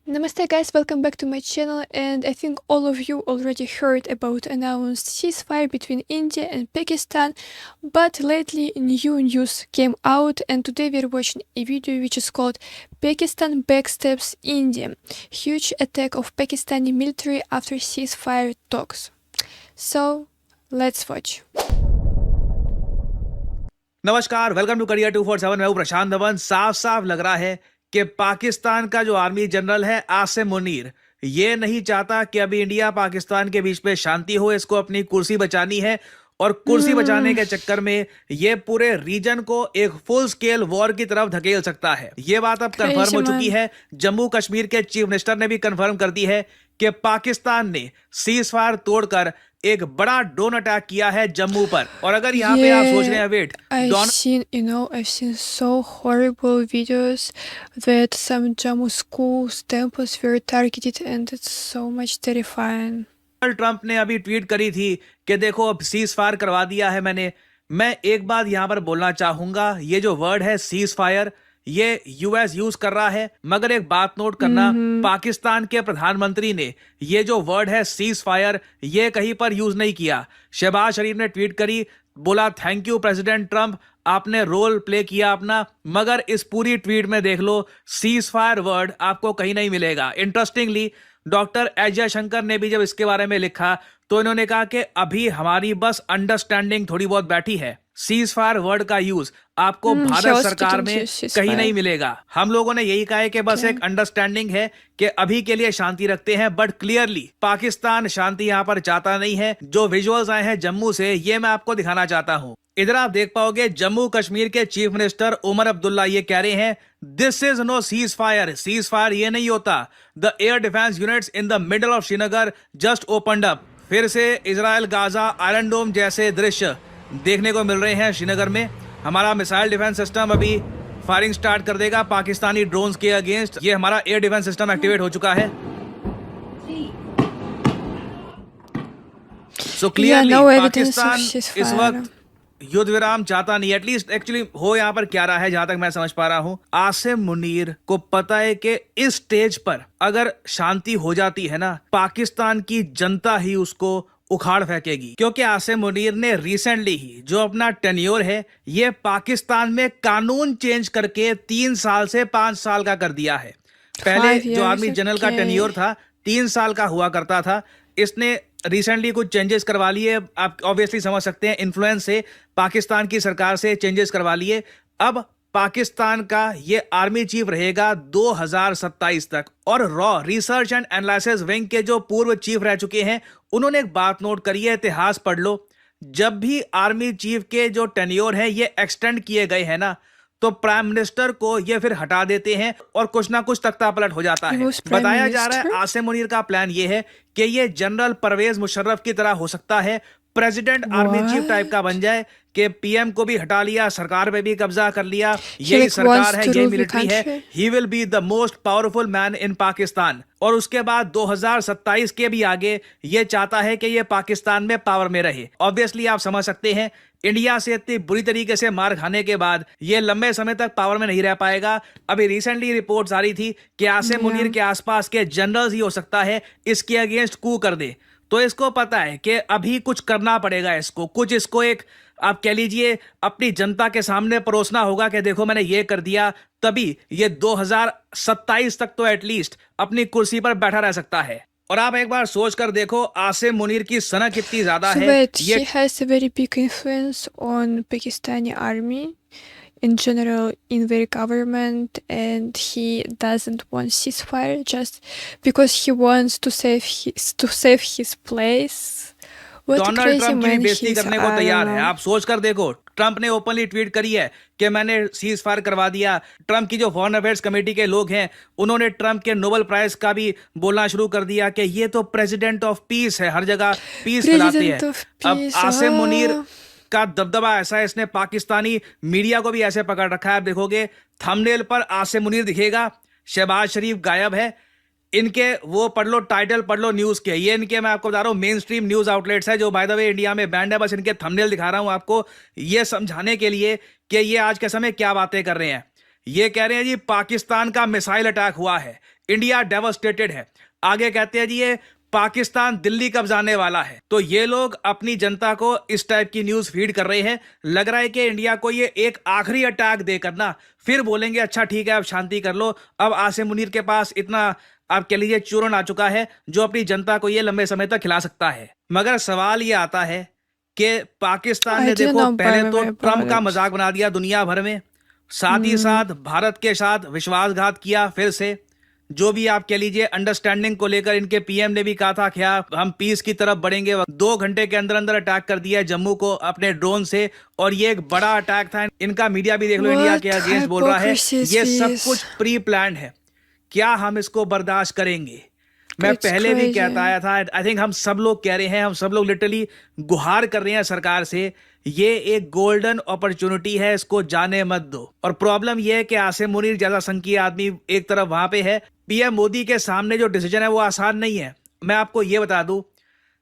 Namaste guys, welcome back to my channel, and I think all of you already heard about announced ceasefire between India and Pakistan, but lately new news came out and today we're watching a video which is called Pakistan Backstabs India, huge attack of Pakistani military after ceasefire talks. So, let's watch. नमस्कार, welcome to career 247। मैं हूं प्रशांत धवन। साफ साफ लग रहा है कि पाकिस्तान का जो आर्मी जनरल है आसिम मुनीर, ये नहीं चाहता कि अभी इंडिया पाकिस्तान के बीच में शांति हो। इसको अपनी कुर्सी बचानी है और कुर्सी बचाने के चक्कर में ये पूरे रीजन को एक फुल स्केल वॉर की तरफ धकेल सकता है। ये बात अब कंफर्म हो चुकी है। जम्मू कश्मीर के चीफ मिनिस्टर ने भी कंफर्म कर दी है कि पाकिस्तान ने सीज फायर तोड़कर एक बड़ा ड्रोन अटैक किया है जम्मू पर। और अगर यहाँ पे आप सोच रहे हैं wait, I've seen so horrible videos that some Jammu schools, temples were targeted, and it's so much terrifying. Donald Trump ने अभी ट्वीट करी थी कि देखो अब सीज फायर करवा दिया है मैंने। मैं एक बात यहां पर बोलना चाहूंगा, ये जो वर्ड है सीज फायर, ये यूएस यूज कर रहा है, मगर एक बात नोट करना, पाकिस्तान के प्रधानमंत्री ने ये जो वर्ड है सीज फायर, ये कहीं पर यूज नहीं किया। शहबाज शरीफ ने ट्वीट करी, बोला थैंक यू प्रेसिडेंट ट्रंप, आपने रोल प्ले किया अपना, मगर इस पूरी ट्वीट में देख लो सीज फायर वर्ड आपको कहीं नहीं मिलेगा। इंटरेस्टिंगली डॉक्टर एस जयशंकर ने भी जब इसके बारे में लिखा तो इन्होंने कहा कि अभी हमारी बस अंडरस्टैंडिंग थोड़ी बहुत बैठी है। सीज फायर वर्ड का यूज आपको भारत सरकार में कहीं नहीं मिलेगा। हम लोगों ने यही कहा है कि बस एक अंडरस्टैंडिंग है कि अभी के लिए शांति रखते हैं, बट क्लियरली पाकिस्तान शांति यहाँ पर चाहता नहीं है। जो विजुअल्स आए हैं जम्मू से, ये मैं आपको दिखाना चाहता हूँ। इधर आप देख पाओगे जम्मू कश्मीर के चीफ मिनिस्टर उमर अब्दुल्ला ये कह रहे हैं this is no ceasefire. Ceasefire ये नहीं होता। The air defence units in the middle of Srinagar just opened up. फिर से इजराइल गाजा आयरन डोम जैसे दृश्य देखने को मिल रहे हैं श्रीनगर में। हमारा मिसाइल डिफेंस सिस्टम अभी फायरिंग स्टार्ट कर देगा पाकिस्तानी ड्रोन्स के अगेंस्ट। ये हमारा एयर डिफेंस सिस्टम एक्टिवेट हो चुका है। सो क्लियरली पाकिस्तान इस वक्त युद्ध विराम चाहता नहीं। एटलीस्ट एक्चुअली हो यहाँ पर क्या रहा है, जहां तक मैं समझ पा रहा हूं, आसिम मुनीर को पता है कि इस स्टेज पर अगर शांति हो जाती है ना, पाकिस्तान की जनता ही उसको उखाड़ फेंकेगी। क्योंकि आसिम मुनीर ने रिसेंटली ही जो अपना टेन्योर है ये पाकिस्तान में कानून चेंज करके 3 साल से 5 साल का कर दिया है। पहले जो आर्मी जनरल का टेन्योर था 3 साल का हुआ करता था, इसने रिसेंटली कुछ चेंजेस करवा लिए। आप ऑब्वियसली समझ सकते हैं, इन्फ्लुएंस से पाकिस्तान की सरकार से चेंजेस करवा लिए। अब पाकिस्तान का ये आर्मी चीफ रहेगा 2027 तक। और raw research and analysis wing के जो पूर्व चीफ रह चुके हैं, उन्होंने एक बात नोट करी है, इतिहास पढ़ लो, जब भी आर्मी चीफ के जो टेन्योर है ये एक्सटेंड किए गए हैं ना, तो प्राइम मिनिस्टर को ये फिर हटा देते हैं और कुछ ना कुछ तख्ता पलट हो जाता है। बताया जा रहा है आसिम मुनीर का प्लान ये है कि ये जनरल परवेज मुशर्रफ की तरह हो सकता है, प्रेसिडेंट आर्मी चीफ टाइप का बन जाए कि पीएम को भी हटा लिया, सरकार पे भी कब्जा कर लिया, यही सरकार है, यही मिलिट्री है, he will be the most powerful man in Pakistan. और उसके बाद 2027 के भी आगे ये चाहता है कि ये पाकिस्तान में पावर में रहे। ऑब्वियसली आप समझ सकते हैं, इंडिया से इतनी बुरी तरीके से मार खाने के बाद ये लंबे समय तक पावर में नहीं रह पाएगा। अभी रिसेंटली रिपोर्ट्स आ रही थी कि आसिम मुनीर के आसपास के जनरल्स ही हो सकता है इसके अगेंस्ट कू कर दे। तो इसको पता है कि अभी कुछ करना पड़ेगा, इसको एक आप कह लीजिए अपनी जनता के सामने परोसना होगा कि देखो मैंने ये कर दिया, तभी ये 2027 तक तो एटलीस्ट अपनी कुर्सी पर बैठा रह सकता है। और आप एक बार सोच कर देखो आसिम मुनीर की सनक कितनी ज्यादा है। He has a very big influence on Pakistani army in general, in their government, and he doesn't want ceasefire just because he wants to save his place. Donald Trump की बेइज्जती करने को तैयार है। आप सोच कर देखो, ट्रंप ने ओपनली ट्वीट करी है कि मैंने सीज फायर करवा दिया। ट्रंप की जो फॉरेन अफेयर्स कमेटी के लोग हैं, उन्होंने ट्रंप के नोबेल प्राइज का भी बोलना शुरू कर दिया कि ये तो प्रेसिडेंट ऑफ पीस है, हर जगह पीस फैलाते हैं। अब आसिम मुनीर का दबदबा ऐसा है, इसने पाकिस्तानी मीडिया को भी ऐसे पकड़ रखा है। आप देखोगे थंबनेल पर आसिम मुनीर दिखेगा, शहबाज शरीफ गायब है, इनके वो पढ़ लो, टाइटल पढ़ लो न्यूज के, ये इनके मैं आपको बता रहा हूँ मेन स्ट्रीम न्यूज आउटलेट्स है जो बाय द वे इंडिया में बैंड है। बस इनके थंबनेल दिखा रहा हूँ आपको ये समझाने के लिए कि ये आज के समय क्या बातें कर रहे हैं। ये कह रहे हैं जी पाकिस्तान का मिसाइल अटैक हुआ है, इंडिया डेवास्टेटेड है। आगे कहते हैं जी ये पाकिस्तान दिल्ली कब्जाने वाला है। तो ये लोग अपनी जनता को इस टाइप की न्यूज फीड कर रहे हैं। लग रहा है कि इंडिया को ये एक आखिरी अटैक देकर ना फिर बोलेंगे अच्छा ठीक है अब शांति कर लो। अब आसिम मुनीर के पास इतना आप कह लीजिए चूरन आ चुका है जो अपनी जनता को ये लंबे समय तक खिला सकता है। मगर सवाल ये आता है कि पाकिस्तान ने देखो पहले तो ट्रंप का मजाक बना दिया दुनिया भर में, साथ ही साथ भारत के साथ विश्वासघात किया। फिर से जो भी आप कह लीजिए अंडरस्टैंडिंग को लेकर इनके पीएम ने भी कहा था क्या हम पीस की तरफ बढ़ेंगे। 2 घंटे के अंदर अंदर अटैक कर दिया है जम्मू को अपने ड्रोन से, और ये एक बड़ा अटैक था। इनका मीडिया भी देख लो इंडिया के अगेंस्ट बोल रहा है। ये सब कुछ प्री प्लान्ड है। क्या हम इसको बर्दाश्त करेंगे? मैं पहले भी कहता आया था, आई थिंक हम सब लोग कह रहे हैं, हम सब लोग लिटरली गुहार कर रहे हैं सरकार से, ये एक गोल्डन अपॉर्चुनिटी है, इसको जाने मत दो। और प्रॉब्लम ये है कि आसिम मुनीर जैसा संघीय आदमी एक तरफ वहां पे है, पीएम मोदी के सामने जो डिसीजन है वो आसान नहीं है। मैं आपको ये बता दूं,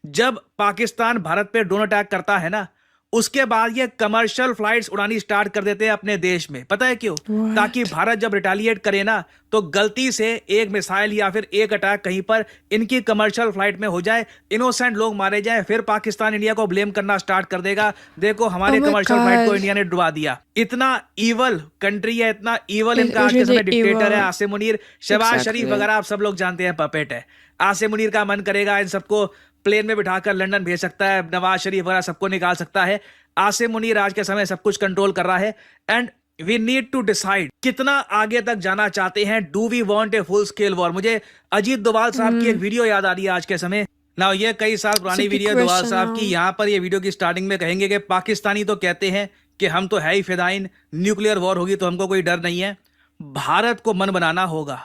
जब पाकिस्तान भारत पे ड्रोन अटैक करता है ना, उसके बाद ये कमर्शियल फ्लाइट्स उड़ानी स्टार्ट कर देते हैं अपने देश में। पता है क्यों? ताकि भारत जब रिटेलिएट करे ना तो गलती से एक मिसाइल या फिर एक अटैक कहीं पर इनकी कमर्शियल फ्लाइट में हो जाए, इनोसेंट लोग मारे जाए, फिर पाकिस्तान इंडिया को ब्लेम करना स्टार्ट कर देगा, देखो हमारे कमर्शियल फ्लाइट को इंडिया ने डुबा दिया। इतना इवल कंट्री है, इतना इवल इनका आज के समय डिक्टेटर है आसिम मुनीर। शहबाज शरीफ वगैरह आप सब लोग जानते हैं पपेट है। आसिम मुनीर का मन करेगा इन सबको प्लेन में बिठाकर लंदन भेज सकता है, नवाज शरीफ वगैरह सबको निकाल सकता है। आसिम मुनीर आज के समय सब कुछ कंट्रोल कर रहा है। And we need to decide कितना आगे तक जाना चाहते हैं। Do we want a full scale war? मुझे अजीत डोभाल साहब की एक वीडियो याद आ रही है आज के समय ना, ये कई साल पुरानी वीडियो डोभाल साहब की। यहाँ पर ये वीडियो की स्टार्टिंग में कहेंगे कि पाकिस्तानी तो कहते हैं कि हम तो है ही फिदाइन, न्यूक्लियर वॉर होगी तो हमको कोई डर नहीं है। भारत को मन बनाना होगा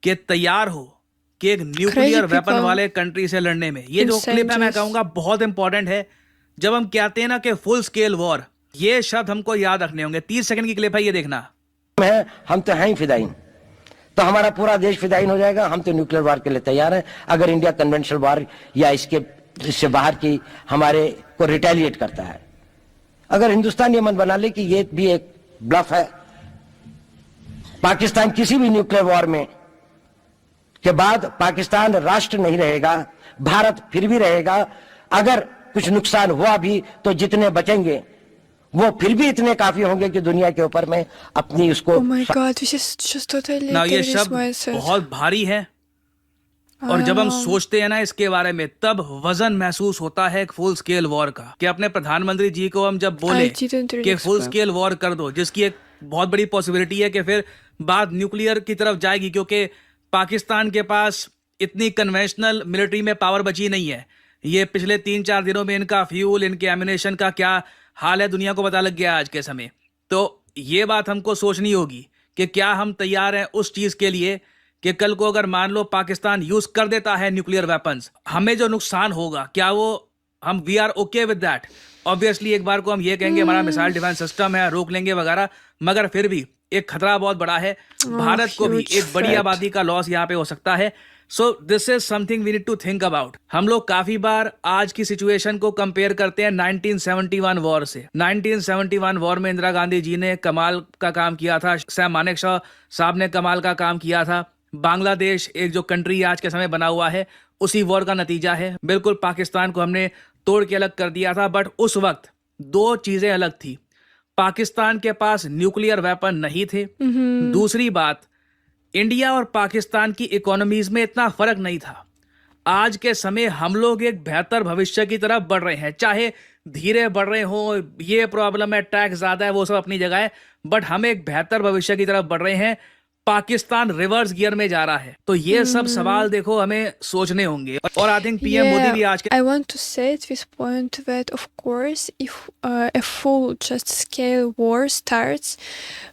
कि तैयार हो कि एक न्यूक्लियर वेपन वाले कंट्री से लड़ने में। ये जो क्लिप है मैं कहूंगा बहुत इंपॉर्टेंट है। जब हम कहते हैं ना कि फुल स्केल वॉर, ये शब्द हमको याद रखने होंगे। 30 सेकंड की क्लिप है, ये देखना। हम तो हैं ही फिदाइन, तो हमारा पूरा देश फिदाइन हो जाएगा। हम तो न्यूक्लियर वार के लिए तैयार हैं। अगर इंडिया कन्वेंशनल वार या इससे बाहर की हमारे को रिटेलिएट करता है, अगर हिंदुस्तान ये मन बना ले कि ये भी एक ब्लफ है, पाकिस्तान किसी भी न्यूक्लियर वॉर में के बाद पाकिस्तान राष्ट्र नहीं रहेगा, भारत फिर भी रहेगा। अगर कुछ नुकसान हुआ भी तो जितने बचेंगे वो फिर भी इतने काफी होंगे कि दुनिया के ऊपर में अपनी उसको ये शब्द बहुत भारी है। और जब हम सोचते हैं ना इसके बारे में, तब वजन महसूस होता है एक फुल स्केल वॉर का। कि अपने प्रधानमंत्री जी को हम जब बोले कि फुल स्केल वॉर कर दो, जिसकी एक बहुत बड़ी पॉसिबिलिटी है कि फिर बात न्यूक्लियर की तरफ जाएगी, क्योंकि पाकिस्तान के पास इतनी कन्वेंशनल मिलिट्री में पावर बची नहीं है। ये पिछले 3-4 दिनों में इनका फ्यूल, इनके एमिनेशन का क्या हाल है दुनिया को पता लग गया आज के समय। तो ये बात हमको सोचनी होगी कि क्या हम तैयार हैं उस चीज के लिए कि कल को अगर मान लो पाकिस्तान यूज कर देता है न्यूक्लियर वेपन्स, हमें जो नुकसान होगा क्या वो हम we are okay with that? Obviously एक बार को हम ये कहेंगे हमारा मिसाइल डिफेंस सिस्टम है, रोक लेंगे वगैरह, मगर फिर भी एक खतरा बहुत बड़ा है। भारत को भी एक बड़ी आबादी का लॉस यहाँ पे हो सकता है। So this is something we need to think about. हम लोग काफी बार आज की सिचुएशन को कंपेयर करते हैं 1971 वॉर से। 1971 वॉर में इंदिरा गांधी जी ने कमाल का काम किया था, सैम मानेकशॉ साहब ने कमाल का काम किया था। बांग्लादेश एक जो कंट्री आज के समय बना हुआ है उसी वॉर का नतीजा है। बिल्कुल पाकिस्तान को हमने तोड़ के अलग कर दिया था, बट उस वक्त 2 चीजें अलग थी। पाकिस्तान के पास न्यूक्लियर वेपन नहीं थे। दूसरी बात, इंडिया और पाकिस्तान की इकोनॉमीज में इतना फर्क नहीं था। आज के समय हम लोग एक बेहतर भविष्य की तरफ बढ़ रहे हैं, चाहे धीरे बढ़ रहे हो, ये प्रॉब्लम है, टैक्स ज्यादा है, वो सब अपनी जगह है, बट हम एक बेहतर भविष्य की तरफ बढ़ रहे हैं। पाकिस्तान रिवर्स गियर में जा रहा है। तो ये सब सवाल देखो हमें सोचने होंगे। और आई थिंक पीएम मोदी भी आज के I want to say at this point that of course if a full just scale war starts,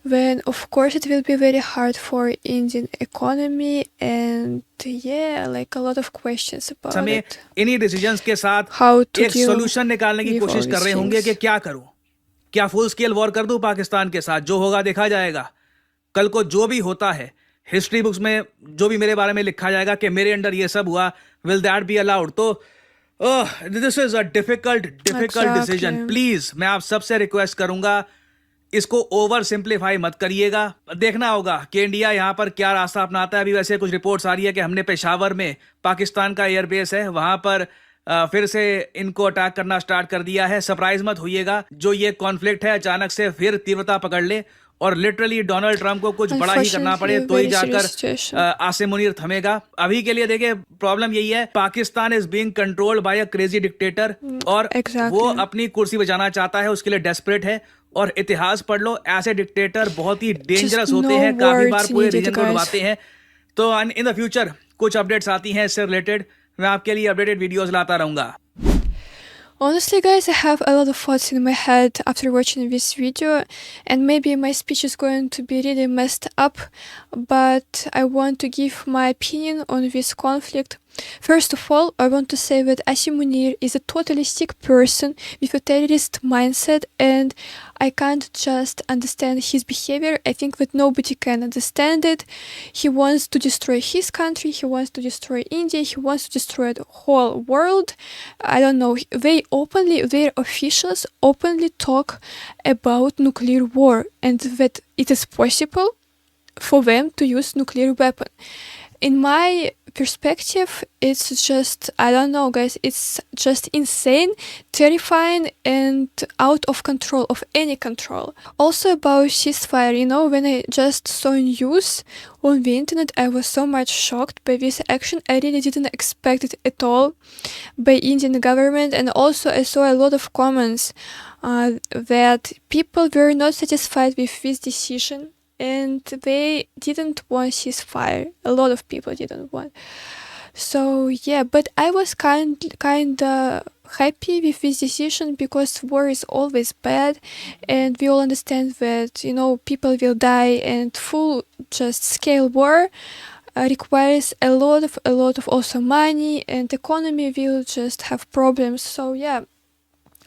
then of course it will be very hard for Indian economy and like a lot of questions about हमें it. इन्हीं decisions के साथ एक solution निकालने की कोशिश कर रहे होंगे कि क्या करूं, क्या फुल स्केल वॉर कर दूं पाकिस्तान के साथ? जो होगा देखा जाएगा। कल को जो भी होता है, हिस्ट्री बुक्स में जो भी मेरे बारे में लिखा जाएगा कि मेरे अंडर ये सब हुआ, विल दैट बी अलाउड? तो this is a difficult decision. Please मैं आप सबसे रिक्वेस्ट करूंगा, इसको ओवर सिंप्लीफाई मत करिएगा। देखना होगा कि इंडिया यहाँ पर क्या रास्ता अपनाता है। अभी वैसे कुछ रिपोर्ट्स आ रही है कि हमने पेशावर में, पाकिस्तान का एयरबेस है, वहां पर फिर से इनको अटैक करना स्टार्ट कर दिया है। सरप्राइज मत होइएगा, जो ये कॉन्फ्लिक्ट है अचानक से फिर तीव्रता पकड़ ले और लिटरली डोनाल्ड ट्रम्प को कुछ बड़ा ही करना पड़े तो ही जाकर आसिम मुनीर थमेगा। अभी के लिए देखिए प्रॉब्लम यही है, Pakistan is being controlled by a crazy dictator और वो अपनी कुर्सी बचाना चाहता है, उसके लिए डेस्परेट है। और इतिहास पढ़ लो, ऐसे डिक्टेटर बहुत ही डेंजरस होते हैं, काफी बार पूरे रीजन को डुबाते हैं। तो इन द फ्यूचर कुछ अपडेट्स आती हैं इससे रिलेटेड, मैं आपके लिए अपडेटेड वीडियोस लाता रहूंगा। Honestly, guys, I have a lot of thoughts in my head after watching this video, and maybe my speech is going to be really messed up, but I want to give my opinion on this conflict. First of all, I want to say that Asim Munir is a totally sick person with a terrorist mindset, and I can't just understand his behavior. I think that nobody can understand it. He wants to destroy his country, he wants to destroy India, he wants to destroy the whole world. I don't know, their officials openly talk about nuclear war and that it is possible for them to use nuclear weapon. In my perspective, it's just, I don't know, guys, it's just insane, terrifying, and out of control, of any control. Also about ceasefire, when I just saw news on the internet, I was so much shocked by this action. I really didn't expect it at all by Indian government, and also I saw a lot of comments that people were not satisfied with this decision. And they didn't want ceasefire. A lot of people didn't want. So yeah, but I was kinda happy with this decision because war is always bad, and we all understand that people will die, and full just scale war requires a lot of also money, and economy will just have problems. So yeah,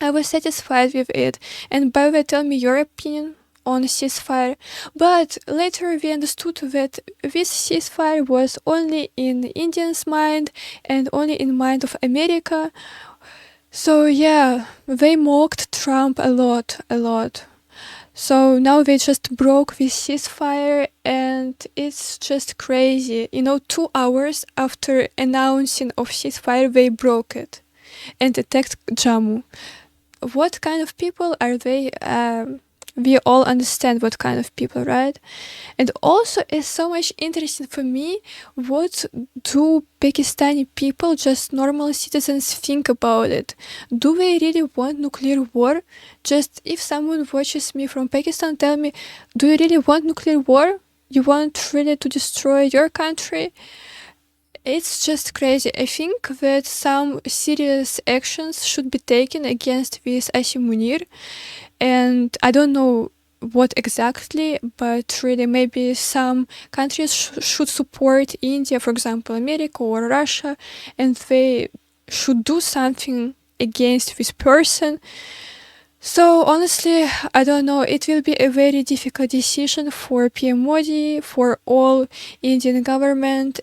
I was satisfied with it. And by the way, tell me your opinion on ceasefire. But later we understood that this ceasefire was only in Indians' mind and only in mind of America. So yeah, they mocked Trump a lot. So now they just broke this ceasefire, and it's just crazy. 2 hours after announcing of ceasefire, they broke it and attacked Jammu. What kind of people are they? We all understand what kind of people, right? And also it's so much interesting for me, what do Pakistani people, just normal citizens, think about it? Do they really want nuclear war? Just if someone watches me from Pakistan, tell me, do you really want nuclear war? You want really to destroy your country? It's just crazy. I think that some serious actions should be taken against this Asim Munir. And I don't know what exactly, but really maybe some countries should support India, for example, America or Russia, and they should do something against this person. So honestly, I don't know, it will be a very difficult decision for PM Modi, for all Indian government,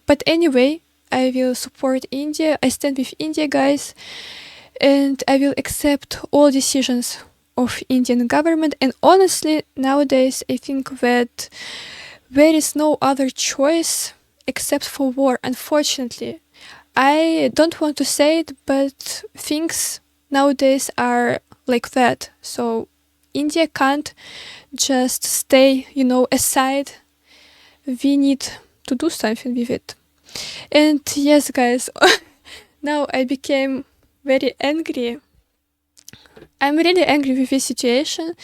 but anyway, I will support India. I stand with India, guys. And I will accept all decisions of Indian government. And honestly, nowadays, I think that there is no other choice except for war, unfortunately. I don't want to say it, but things nowadays are like that. So India can't just stay, aside. We need to do something with it. And yes, guys, now I became very angry. I'm really angry with this situation.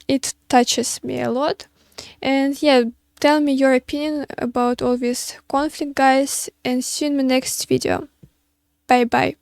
It touches me a lot. And yeah, tell me your opinion about all this conflict, guys, and see you in my next video. Bye bye.